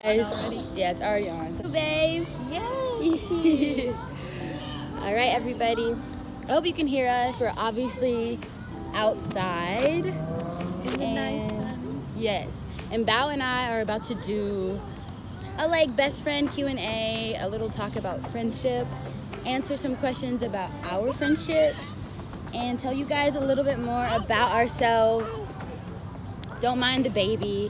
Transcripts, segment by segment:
Yeah, it's already on. So, babes. Yes. All right, everybody. I hope you can hear us. We're obviously outside. In the nice sun. Yes. And Bao and I are about to do a best friend Q&A, a little talk about friendship, answer some questions about our friendship, and tell you guys a little bit more about ourselves. Don't mind the baby.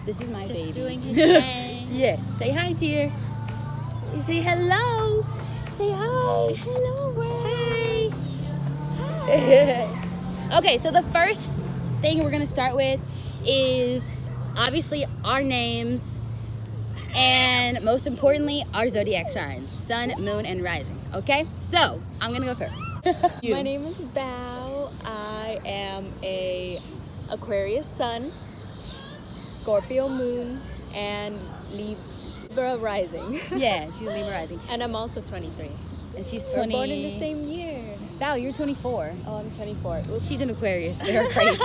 This is my baby. Just doing his thing. Yeah. Say hi, dear. You say hello. Say hi. Hello, world. Hi. Okay, so the first thing we're gonna start with is obviously our names, and most importantly, our zodiac signs: sun, moon, and rising. Okay, so I'm gonna go first. My name is Bao. I am a Aquarius sun, Scorpio moon, and Libra rising. Yeah, she's Libra rising, And I'm also 23. and she's We're 20. born in the same year. Bao, you're 24. Oh, I'm 24. Oops. She's an Aquarius. They're crazy.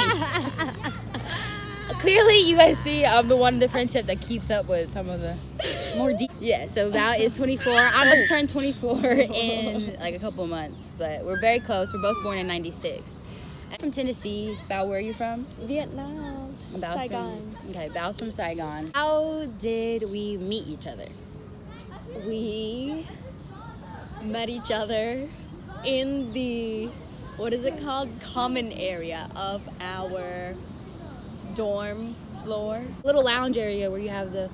Clearly, you guys see I'm the one in the friendship that keeps up with some of the more deep. Yeah, so Bao is 24. I'm going to turn 24 in a couple months, but we're very close. We're both born in 96. I'm from Tennessee. Bao, where are you from? Vietnam. Bao's Saigon. Bao's from Saigon. How did we meet each other? We met each other in the, what is it called? Common area of our dorm floor. Little lounge area where you have the,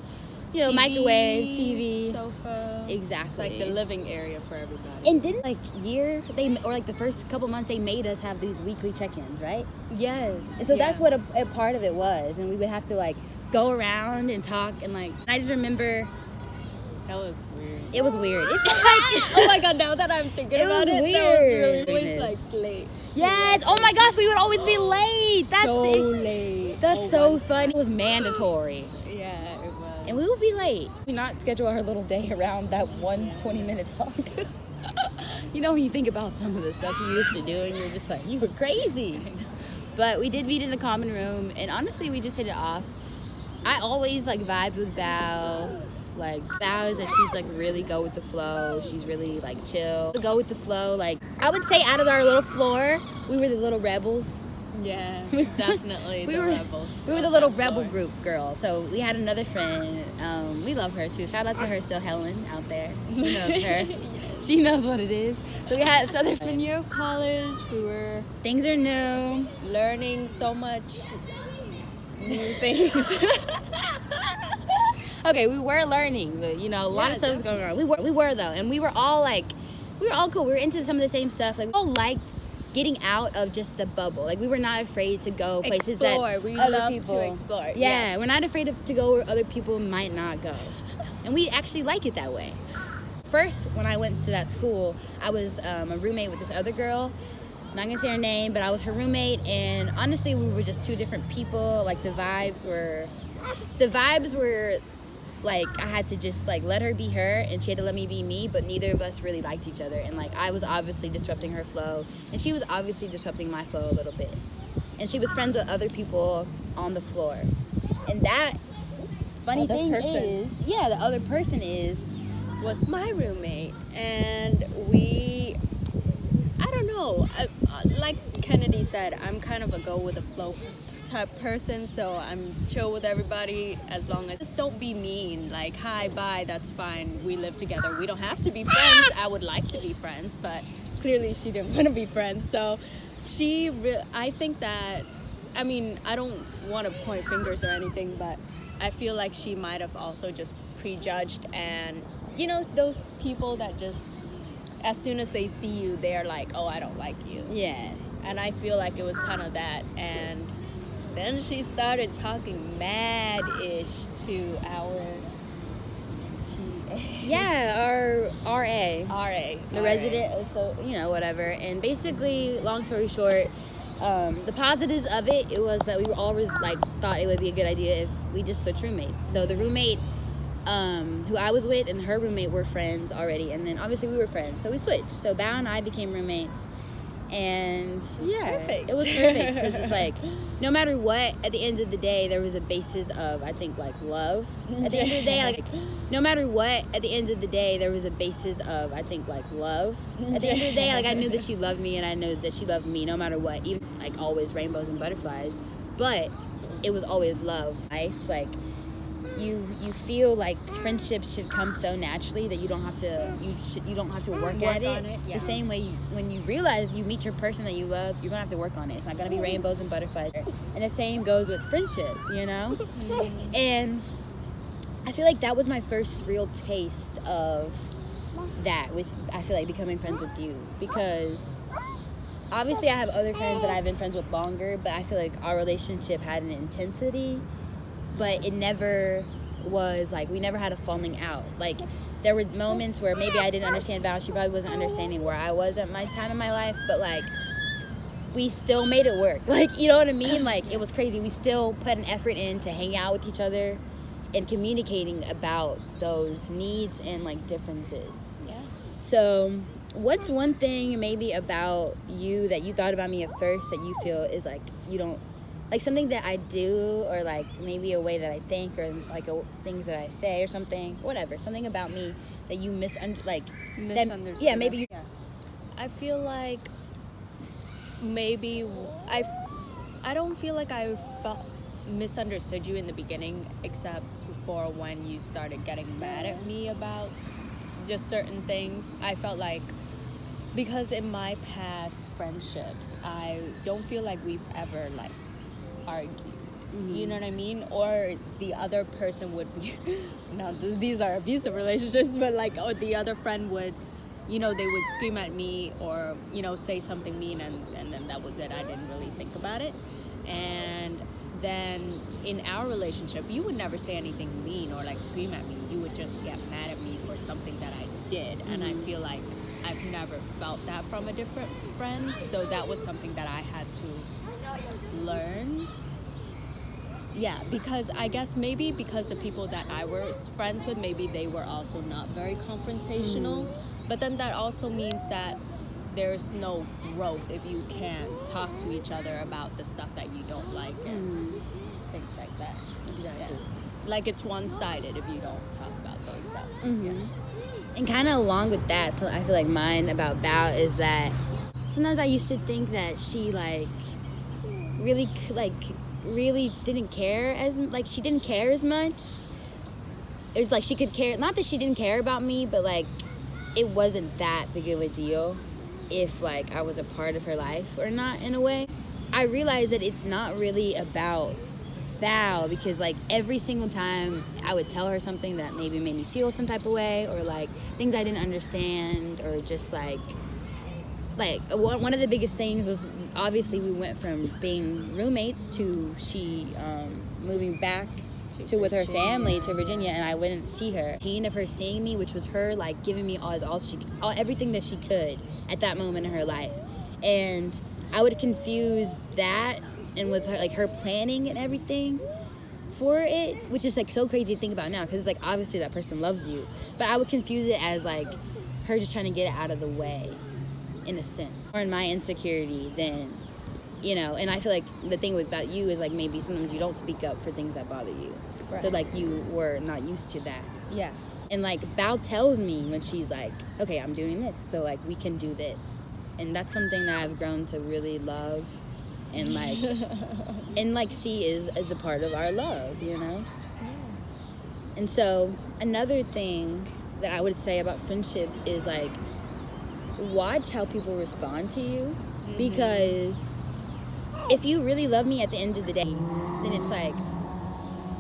TV, microwave, TV. sofa. Exactly. It's like the living area for everybody. And didn't the first couple months they made us have these weekly check-ins, right? Yes. And so that's what a part of it was, and we would have to go around and talk, and I just remember that was weird. it was weird. It's Oh my god, now that I'm thinking It about was it, weird. that was really always late. yes. Oh my gosh, we would always be late. That's so it. late. That's so fun. It was mandatory. Yeah, it was. And we would be late. We not schedule our little day around that 20-minute talk. When you think about some of the stuff you used to do, and you're just like, you were crazy. But we did meet in the common room, and honestly, we just hit it off. I always vibed with Bao. Bao is that she's really go with the flow. She's really chill. Go with the flow. I would say out of our little floor, we were the little rebels. Yeah, definitely. We were rebels. We were the little rebel group girl. So we had another friend. We love her too. Shout out to her, still Helen out there. She knows her. Yes. She knows what it is. So we had this other friend. Year of college, we were Things are new. learning so much new things. Okay, we were learning, but a lot of stuff was going on. We were though, and we were all cool. We were into some of the same stuff. We all liked getting out of just the bubble. We were not afraid to go places that we other love people to explore. Yeah, Yes. we're not afraid to go where other people might not go, and we actually like it that way. First, when I went to that school, I was a roommate with this other girl. I'm not gonna say her name, but I was her roommate, and honestly, we were just two different people. The vibes were I had to just let her be her, and she had to let me be me, but neither of us really liked each other, and I was obviously disrupting her flow, and she was obviously disrupting my flow a little bit, and she was friends with other people on the floor, and that funny thing is, the other person was my roommate, and I don't know, like Kennedy said, I'm kind of a go with the flow type person, so I'm chill with everybody as long as just don't be mean, hi, bye, that's fine, we live together, we don't have to be friends. I would like to be friends, but clearly she didn't want to be friends, so I think that, I don't want to point fingers or anything, but I feel like she might have also just prejudged, and those people that just as soon as they see you, they're like, oh, I don't like you. Yeah. And I feel like it was kind of that, and then she started talking mad-ish to our our RA. The RA. resident, so, whatever. And basically, long story short, the positives of it was that we were always, thought it would be a good idea if we just switched roommates. So the roommate who I was with and her roommate were friends already, and then obviously we were friends, so we switched. So Bao and I became roommates, And perfect. it was perfect because it's like, no matter what, at the end of the day, there was a basis of, I think, like, love. At the end of the day, like, no matter what, at the end of the day, there was a basis of, I think, like, love. At the end of the day, like, I knew that she loved me, and I knew that she loved me no matter what, even, like, always rainbows and butterflies, but it was always love. Life, like, you feel like friendships should come so naturally that you don't have to work at it. The same way when you realize you meet your person that you love, you're gonna have to work on it. It's not gonna be rainbows and butterflies. And the same goes with friendship, you know. And I feel like that was my first real taste of that. With I feel like becoming friends with you, because obviously I have other friends that I've been friends with longer, but I feel like our relationship had an intensity. But it never was, like, we never had a falling out. Like, there were moments where maybe I didn't understand Bao. She probably wasn't understanding where I was at my time in my life. But, like, we still made it work. Like, you know what I mean? Like, it was crazy. We still put an effort in to hang out with each other and communicating about those needs and, like, differences. Yeah. So, what's one thing maybe about you that you thought about me at first that you feel is, like, you don't... Like, something that I do, or, like, maybe a way that I think, or, like, things that I say or something, whatever. Something about me that you misunderstood. Maybe you... Yeah. I feel like maybe I don't feel like I misunderstood you in the beginning, except for when you started getting mad at me about just certain things. I felt like, because in my past friendships, I don't feel like we've ever, like, argue, you know what I mean? Or the other person would be, now these are abusive relationships, but, like, or the other friend would, you know, they would scream at me or, you know, say something mean, and then that was it. I didn't really think about it. And then in our relationship, you would never say anything mean or, like, scream at me. You would just get mad at me for something that I did. And I feel like I've never felt that from a different friend, so that was something that I had to learn. Yeah, because I guess maybe because the people that I was friends with, maybe they were also not very confrontational. But then that also means that there's no growth if you can't talk to each other about the stuff that you don't like and things like that. Exactly. Yeah. Like, it's one-sided if you don't talk about those stuff. Yeah. And kind of along with that, so I feel like mine about Bao is that sometimes I used to think that she, like, really didn't care she didn't care as much. It was like she could care, not that she didn't care about me, but, like, it wasn't that big of a deal if, like, I was a part of her life or not, in a way. I realized that it's not really about Bao, because, like, every single time I would tell her something that maybe made me feel some type of way, or, like, things I didn't understand, or just, like one of the biggest things was, obviously, we went from being roommates to she moving back to with her family to Virginia, and I wouldn't see her. Of her seeing me, which was her, like, giving me everything that she could at that moment in her life. And I would confuse that and with her, like, her planning and everything for it, which is, like, so crazy to think about now, because it's like, obviously that person loves you, but I would confuse it as, like, her just trying to get it out of the way, in a sense, or in my insecurity than, you know. And I feel like the thing about you is, like, maybe sometimes you don't speak up for things that bother you. Right. So, like, you were not used to that. Yeah. And, like, Bao tells me when she's like, okay, I'm doing this, so, like, we can do this. And that's something that I've grown to really love and, like, and, like, see is a part of our love, you know? Yeah. And so another thing that I would say about friendships is, like, watch how people respond to you, because if you really love me at the end of the day, then it's like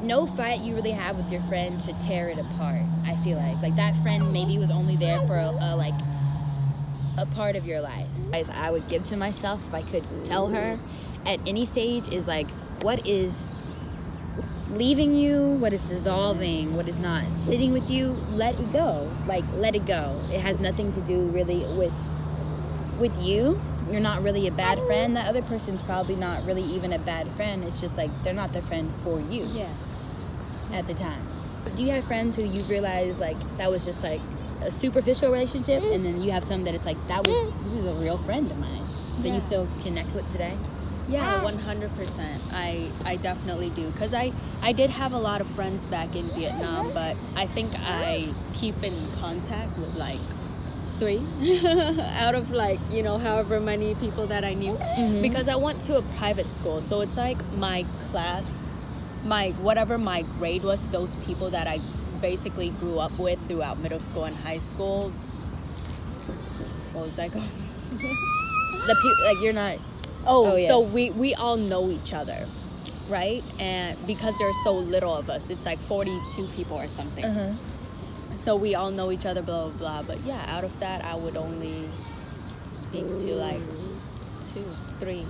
no fight you really have with your friend should tear it apart. I feel like that friend maybe was only there for a part of your life. As I would give to myself, if I could tell her at any stage, is, like, what is leaving you, what is dissolving, what is not sitting with you, let it go. Like, let it go. It has nothing to do really with you. You're not really a bad friend. That other person's probably not really even a bad friend. It's just, like, they're not the friend for you. Yeah. At the time. Do you have friends who you realize, like, that was just, like, a superficial relationship, and then you have some that it's like, this is a real friend of mine? that Yeah. you still connect with today? Yeah, 100%. I definitely do. Because I did have a lot of friends back in Vietnam, but I think I keep in contact with like 3 out of like, you know, however many people that I knew. Because I went to a private school. So it's like my class, whatever my grade was, those people that I basically grew up with throughout middle school and high school. What was I going to say? Like you're not. Oh, yeah. so we all know each other, right? And because there's so little of us, it's like 42 people or something. So we all know each other, blah, blah, blah. But yeah, out of that, I would only speak to like 2, 3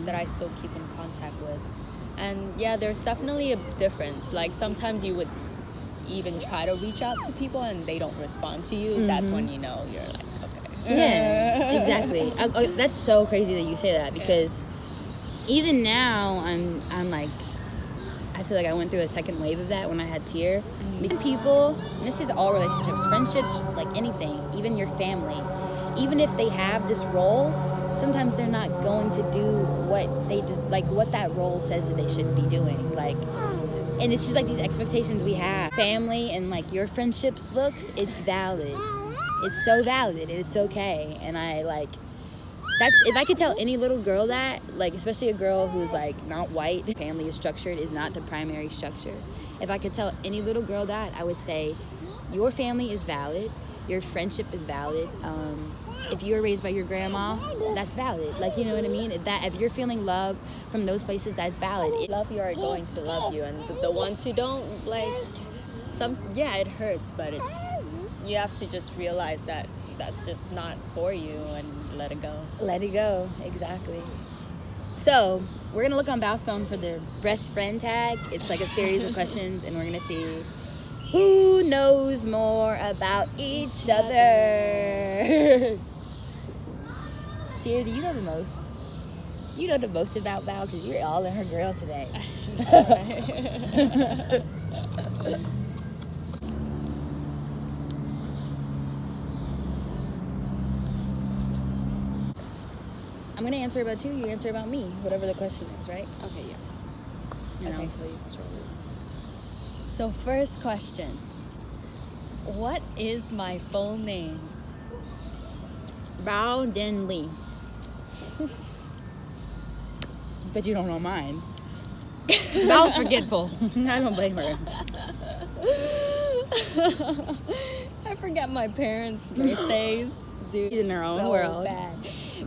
that I still keep in contact with. And yeah, there's definitely a difference. Like sometimes you would even try to reach out to people and they don't respond to you. That's when you know you're like, okay. Yeah, exactly. That's so crazy that you say that, because even now I'm like, I feel like I went through a second wave of that when I had Tier. Meeting people, and this is all relationships, friendships, like anything, even your family, even if they have this role, sometimes they're not going to do what they just like what that role says that they should be doing. Like, and it's just like these expectations we have. Family and like your friendships looks, it's valid. It's so valid and it's okay. And I like, that's, if I could tell any little girl that, like especially a girl who's like not white, family is structured, is not the primary structure. If I could tell any little girl that, I would say your family is valid, your friendship is valid. If you were raised by your grandma, that's valid. Like, you know what I mean? That if you're feeling love from those places, that's valid. Love you are going to love you, and the ones who don't, like, it hurts, but it's, you have to just realize that that's just not for you and let it go. Let it go, exactly. So we're gonna look on Bao's phone for the best friend tag. It's like a series of questions, and we're gonna see who knows more about each other. Tia, do you know the most? You know the most about Bao because you're all in her grill today. I'm gonna answer about you answer about me, whatever the question is, right? Okay, yeah. And Okay. I'll tell you what's wrong. So first question, what is my full name? Bao Den Lee. But you don't know mine. Bao's forgetful. I don't blame her. I forget my parents' birthdays. Dude, In their own so world. Bad.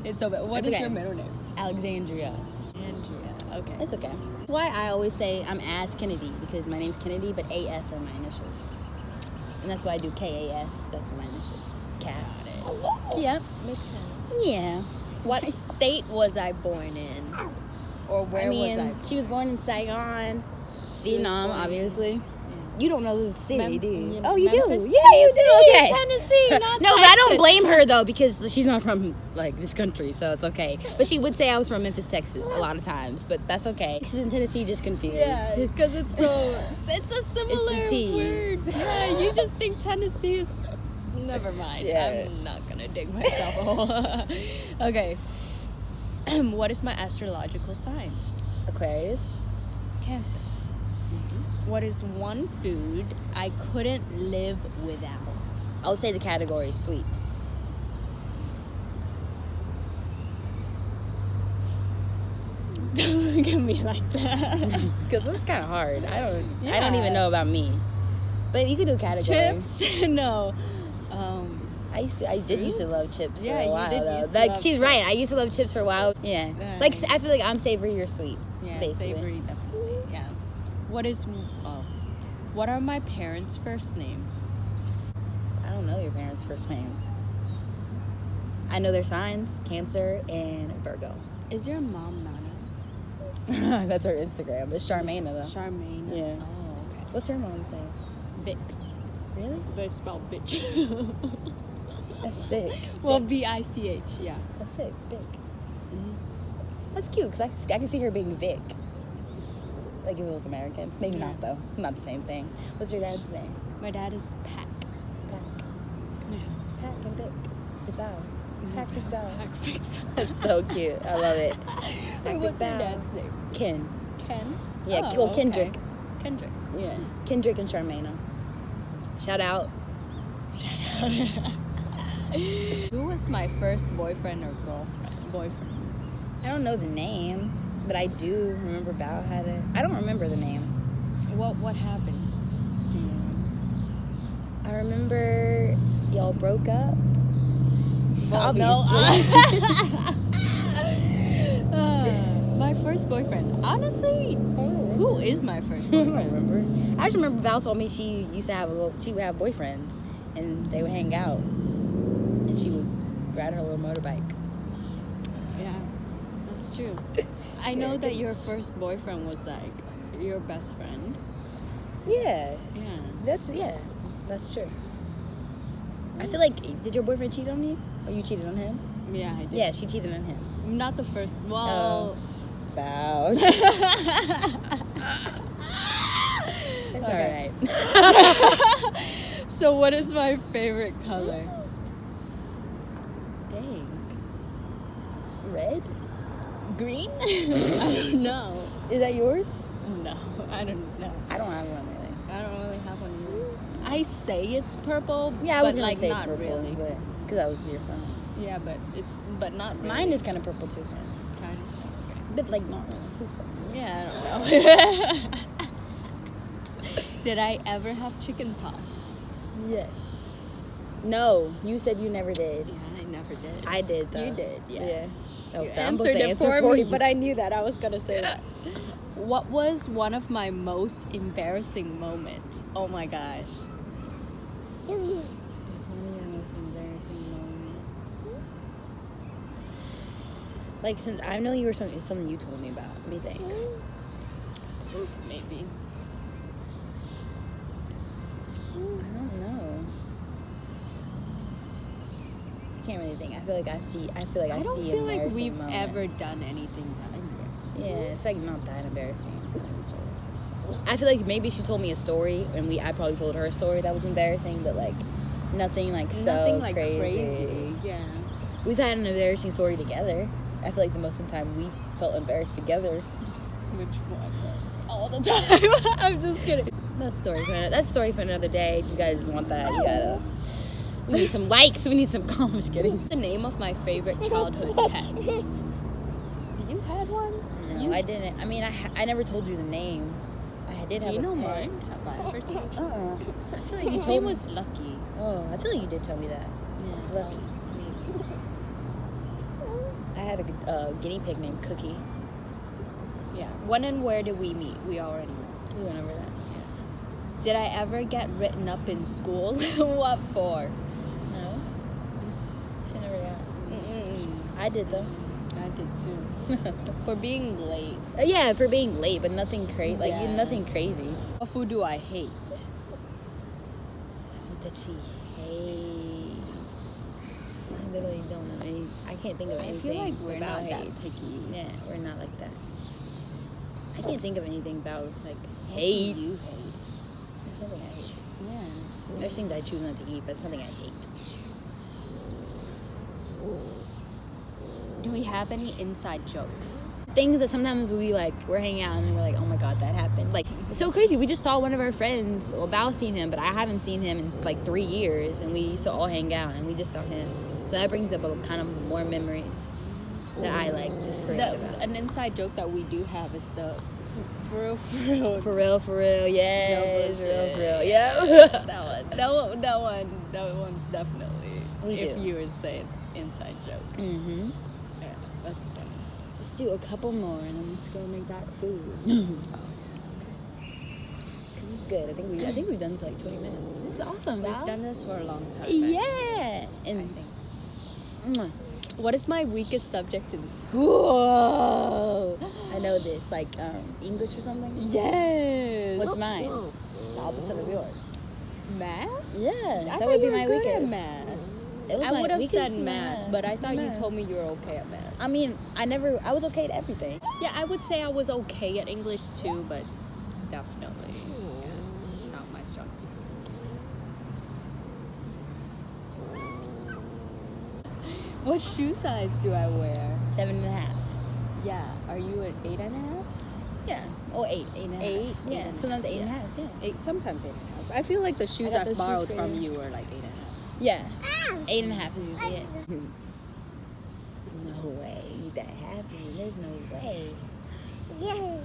It's so bad. What It's is okay. your middle name? Alexandria. Andrea. Okay. It's okay. Why I always say I'm As Kennedy, because my name's Kennedy, but AS are my initials. And that's why I do KAS. That's my initials. Cass. Yep. Makes sense. Yeah. What state was I born in? Or where was I? She was born in Saigon, Vietnam, born in- obviously. You don't know the city, do you? Mem- Oh, you do? Memphis, Yeah, you do. Okay. Tennessee, not No, but I don't Texas. blame her though, because she's not from like this country, so it's okay. But she would say I was from Memphis, Texas, a lot of times, but that's okay. Texas and Tennessee just confused. Yeah, because it's a similar It's the T. word. Yeah, you just think Tennessee is. Never mind. Yeah. I'm not gonna dig myself a hole. Okay. What is my astrological sign? Aquarius. Cancer. What is one food I couldn't live without? I'll say the category sweets. Don't look at me like that. Because it's kind of hard. I don't Yeah. even know about me. But you could do category. Chips? No. I did used to love Fruits? chips Yeah, for a you while did though. used to Like love she's right. chips. I used to love chips for a while. Yeah. Yeah. Like I feel like I'm savory, you're sweet. Yeah, basically. savory, definitely. Yeah. What are my parents' first names? I don't know your parents' first names. I know their signs: Cancer and Virgo. Is your mom Nana's? That's her Instagram. It's Charmaine though. Charmaine. Yeah. Oh, okay. What's her mom's name? Vic. Really? But it's spelled bitch. That's sick. Well, B-I-C-H, yeah. That's sick. Big. Mm-hmm. That's cute because I can see her being Vic. Like if it was American. Maybe Yeah. not though. Not the same thing. What's your dad's name? My dad is Pack. Pack. Yeah. Pack and Vic. The Bao. Tactic Bao. Tactic Bao. That's so cute. I love it. Wait, what's your dad's name? Ken. Ken? Yeah, Oh, well, Kendrick. okay. Kendrick. Yeah, Kendrick and Charmaine. Shout out. Who was my first boyfriend or girlfriend? Boyfriend. I don't know the name, but I do remember Bao had it. I don't remember the name. What happened? Do you know? I remember y'all broke up. Well, no, Obviously. my first boyfriend. Honestly, who is my first I don't boyfriend? remember. I just remember Bao told me she used to have she would have boyfriends and they would hang out and she would ride her little motorbike. Yeah, that's true. I know that your first boyfriend was like your best friend. Yeah, Yeah. that's true. I feel like, did your boyfriend cheat on you? Or you cheated on him? Yeah, I did. Yeah, she cheated on him. Not the first. Well. Bao. It's Okay. alright. So what is my favorite color? Dang. Red? Green? I don't know. Is that yours? No, I don't know. I don't have one really. I don't really have one either. I say it's purple, Yeah, I was but gonna like say not purple, really. but because that was your phone. Yeah, but not really. Mine is kind of purple too. kind of. But like not really. Yeah, I don't know. Did I ever have chicken pox? Yes. No, you said you never did. Yeah, I never did. I did though. You did, yeah. Yeah. Oh, You so I'm supposed answered to it answer for me, you. but I knew that. I was gonna say that. What was one of my most embarrassing moments? Oh my gosh. It's one of your most embarrassing moments. Like, since I know you were something you told me about. Let me think. Maybe. I don't know. I can't really think. I feel like I see. I don't see feel like embarrassing we've moment. ever done anything that embarrassing. Yeah, it's like not that embarrassing. I feel like maybe she told me a story, and I probably told her a story that was embarrassing, but like nothing like so Nothing like crazy. Yeah. We've had an embarrassing story together. I feel like the most of the time we felt embarrassed together. Which one? All the time. I'm just kidding. That's story for another day. If you guys want that, you gotta. We need some likes. We need some comments. Just kidding. The name of my favorite childhood pet. You had one? No, I didn't. I mean, I never told you the name. I did Do have you a know pet. mine? Have I ever told you? I feel like you His told name me. was Lucky. Oh, I feel like you did tell me that. Yeah. Lucky. Maybe. I had a guinea pig named Cookie. Yeah. When and where did we meet? We already met. We went over that. Did I ever get written up in school? What for? No. She never got. Mm-mm. I did though. I did too. For being late. Yeah, for being late, but nothing crazy. Like Yeah. nothing crazy. What food do I hate? Food that she hates. I literally don't know any. I can't think of I anything. feel like we're about not that hates. picky. Yeah, we're not like that. I can't think of anything about like What do hates. you hate? There's something I hate. Yeah. There's things I choose not to eat, but something I hate. Do we have any inside jokes? Things that sometimes we're hanging out and we're like, oh my god, that happened. Like, it's so crazy. We just saw one of our friends. Well, Bao's seen him, but I haven't seen him in like 3 years, and we used to all hang out, and we just saw him. So that brings up a kind of more memories that I like just forgot about. An inside joke that we do have is the for real. For real, yes, No for real, bullshit. yeah. That one's definitely. Me If too. you were saying inside joke, Mm-hmm. yeah, that's funny. Let's do a couple more, and then let's go make that food. Cause it's good. I think we've done it for like 20 minutes. This is awesome. We've Val. done this for a long time. Yeah, and I think. mwah. What is my weakest subject in school? I know this, like English or something. Yes. What's mine? The opposite of yours. Math? Yeah, I that thought would be you were my good weakest. at math. It was I my would have weakest said math, but I thought you Math. told me you were okay at math. I mean, I was okay at everything. Yeah, I would say I was okay at English too, but definitely not my strong suit. What shoe size do I wear? 7.5. Yeah. Are you an 8.5? Yeah. Oh, 8.5. 8? Yeah. Sometimes 8.5. Yeah. 8, sometimes 8.5. I feel like the shoes got I've those shoes borrowed for from you. you are like 8.5. Yeah. 8.5 is usually it. No way. You that happy? There's no way. Yeah.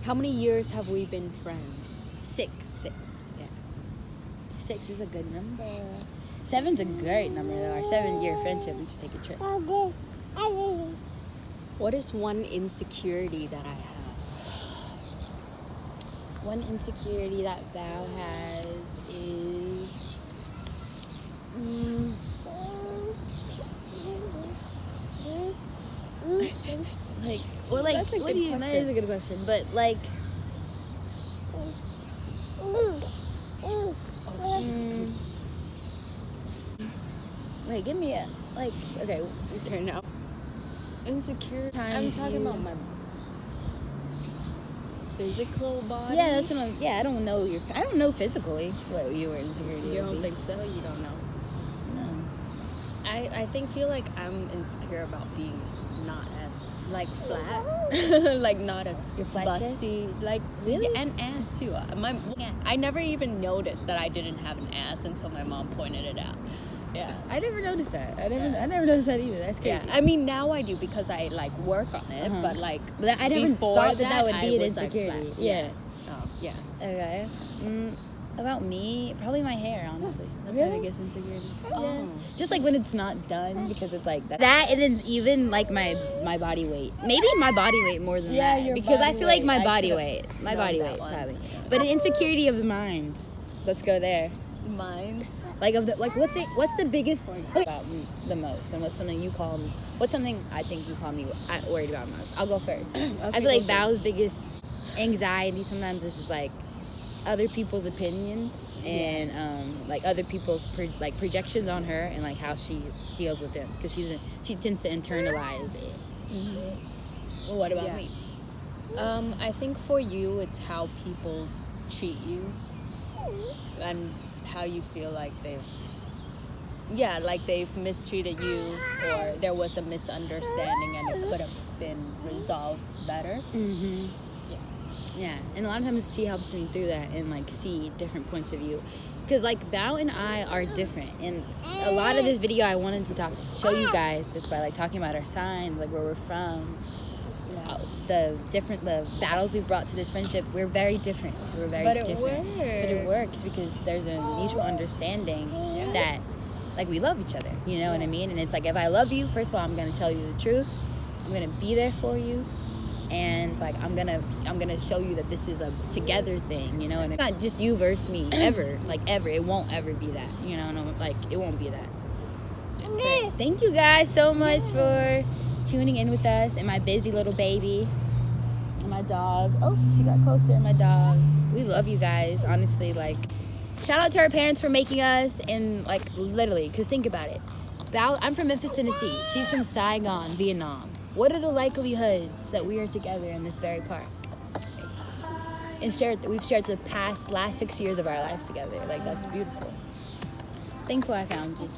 How many years have we been friends? 6. 6. Yeah. 6 is a good number. 7's a great number though. Our 7-year friendship. We should take a trip. What is one insecurity that I have? One insecurity that Bao has is like, well, like, That's a what good do you? That question. is a good question, but like, like, give me a like. Okay, Okay, now. Insecure. I'm Times talking you- about my physical body. yeah, that's what I'm. Yeah, I don't know your. I don't know physically what you were insecurity. You would don't be. think so? You don't know. No. I feel like I'm insecure about being not as like flat, like not as Your flat busty, like Really? yeah, and ass too. I never even noticed that I didn't have an ass until my mom pointed it out. Yeah, I never noticed that. I never noticed that either. That's crazy. Yeah, I mean now I do because I like work on it, Uh-huh. but like But I never before thought that would I be an was, like, insecurity. flat. Yeah. Oh yeah. Okay. About me, probably my hair, honestly. That's my Really? biggest insecurity. Oh. Yeah. Just like when it's not done because it's like that and then even like my body weight. Maybe my body weight more than Yeah, that. your Because I body feel like weight. my I body should've weight. My known body that weight, one. probably. Yeah. But an insecurity of the mind. Let's go there. Mine's Like of the like what's the biggest about me the most and what's something you call me what's something I think you call me worried about most. I'll go first. I feel like go Bao's first. biggest anxiety sometimes is just like other people's opinions and like other people's projections on her and like how she deals with them because she tends to internalize it. Well, what about Yeah. me? I think for you it's how people treat you and how you feel like they've mistreated you or there was a misunderstanding and it could have been resolved better. Mm-hmm. Yeah, and a lot of times she helps me through that and like see different points of view. Because like Bao and I are different, and a lot of this video I wanted to show you guys just by like talking about our signs, like where we're from, the battles we've brought to this friendship. We're very different. So we're very different. But it works because there's a mutual understanding that like we love each other. You know what I mean? And it's like if I love you, first of all, I'm gonna tell you the truth. I'm gonna be there for you. And like I'm gonna show you that this is a together thing, you know, and it's not just you versus me ever, like ever. It won't ever be that, you know. No, like it won't be that. But thank you guys so much for tuning in with us and my busy little baby and my dog. Oh, she got closer. My dog. We love you guys, honestly. Like, shout out to our parents for making us and like literally, cause think about it. I'm from Memphis, Tennessee. She's from Saigon, Vietnam. What are the likelihoods that we are together in this very park? And we've shared the last 6 years of our lives together. Like, that's beautiful. Thankful I found you.